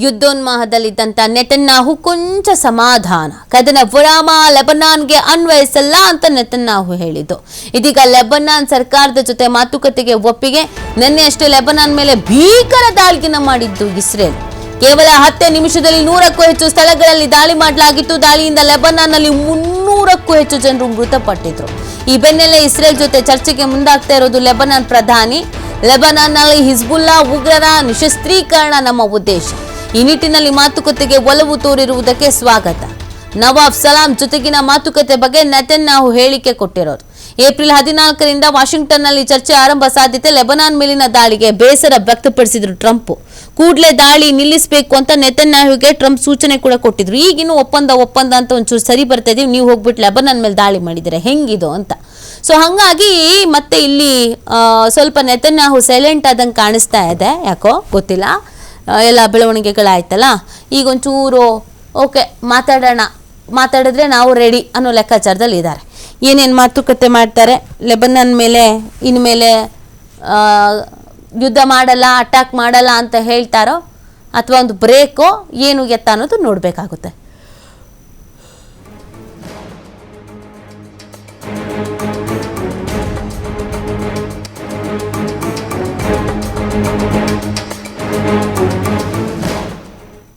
ಯುದ್ಧೋನ್ಮಾಹದಲ್ಲಿದ್ದಂಥ Netanyahu ಕೊಂಚ ಸಮಾಧಾನ, ಕದನ ವಿರಾಮ ಲೆಬನಾನ್ಗೆ ಅನ್ವಯಿಸಲ್ಲ ಅಂತ ನೆತನ್ಯಾಹು ಹೇಳಿದ್ದು. ಇದೀಗ ಲೆಬನಾನ್ ಸರ್ಕಾರದ ಜೊತೆ ಮಾತುಕತೆಗೆ ಒಪ್ಪಿಗೆ. ನಿನ್ನೆ ಅಷ್ಟೇ ಲೆಬನಾನ್ ಮೇಲೆ ಭೀಕರ ದಾಳಿಯನ್ನು ಮಾಡಿದ್ದು ಇಸ್ರೇಲ್. ಕೇವಲ 10 ನಿಮಿಷದಲ್ಲಿ 100ಕ್ಕೂ ಹೆಚ್ಚು ಸ್ಥಳಗಳಲ್ಲಿ ದಾಳಿ ಮಾಡಲಾಗಿತ್ತು. ದಾಳಿಯಿಂದ ಲೆಬನಾನ್ನಲ್ಲಿ 300ಕ್ಕೂ ಹೆಚ್ಚು ಜನರು ಮೃತಪಟ್ಟಿದ್ರು. ಈ ಬೆನ್ನಲ್ಲೇ ಇಸ್ರೇಲ್ ಜೊತೆ ಚರ್ಚೆಗೆ ಮುಂದಾಗ್ತಾ ಇರೋದು ಲೆಬನಾನ್ ಪ್ರಧಾನಿ. ಲೆಬನಾನ್ನಲ್ಲಿ ಹಿಜ್ಬುಲ್ಲಾ ಉಗ್ರರ ನಿಶಸ್ತ್ರೀಕರಣ ನಮ್ಮ ಉದ್ದೇಶ. ಈ ನಿಟ್ಟಿನಲ್ಲಿ ಮಾತುಕತೆಗೆ ಒಲವು ತೋರಿರುವುದಕ್ಕೆ ಸ್ವಾಗತ. ನವಾಬ್ ಸಲಾಂ ಜೊತೆಗಿನ ಮಾತುಕತೆ ಬಗ್ಗೆ ನೆತನ್ಯಾಹು ಹೇಳಿಕೆ ಕೊಟ್ಟಿರೋದು. ಏಪ್ರಿಲ್ 14ರಿಂದ ವಾಷಿಂಗ್ಟನ್ನಲ್ಲಿ ಚರ್ಚೆ ಆರಂಭ ಸಾಧ್ಯತೆ. ಲೆಬನಾನ್ ಮೇಲಿನ ದಾಳಿಗೆ ಬೇಸರ ವ್ಯಕ್ತಪಡಿಸಿದ್ರು ಟ್ರಂಪ್. ಕೂಡಲೇ ದಾಳಿ ನಿಲ್ಲಿಸಬೇಕು ಅಂತ ನೆತನ್ಯಾಹುಗೆ ಟ್ರಂಪ್ ಸೂಚನೆ ಕೂಡ ಕೊಟ್ಟಿದ್ರು. ಈಗಿನ್ನು ಒಪ್ಪಂದ ಅಂತ ಒಂಚೂರು ಸರಿ ಬರ್ತಾ ಇದೀವಿ, ನೀವು ಹೋಗ್ಬಿಟ್ಟು ಲೆಬನಾನ್ ಮೇಲೆ ದಾಳಿ ಮಾಡಿದರೆ ಹೆಂಗಿದು ಅಂತ. ಸೊ ಹಾಗಾಗಿ ಮತ್ತೆ ಇಲ್ಲಿ ಸ್ವಲ್ಪ ನೆತನ್ಯಾಹು ಸೈಲೆಂಟ್ ಆದಂಗೆ ಕಾಣಿಸ್ತಾ ಇದೆ. ಯಾಕೋ ಗೊತ್ತಿಲ್ಲ, ಎಲ್ಲ ಬೆಳವಣಿಗೆಗಳಾಯ್ತಲ್ಲ. ಈಗ ಒಂಚೂರು ಓಕೆ ಮಾತಾಡಿದ್ರೆ ನಾವು ರೆಡಿ ಅನ್ನೋ ಲೆಕ್ಕಾಚಾರದಲ್ಲಿ ಇದ್ದಾರೆ. ಏನೇನು ಮಾತುಕತೆ ಮಾಡ್ತಾರೆ, ಲೆಬನಾನ್ ಮೇಲೆ ಇನ್ಮೇಲೆ ಯುದ್ಧ ಮಾಡಲ್ಲ, ಅಟ್ಯಾಕ್ ಮಾಡಲ್ಲ ಅಂತ ಹೇಳ್ತಾರೋ ಅಥವಾ ಒಂದು ಬ್ರೇಕೋ ಏನು ಎತ್ತ ಅನ್ನೋದು ನೋಡಬೇಕಾಗುತ್ತೆ.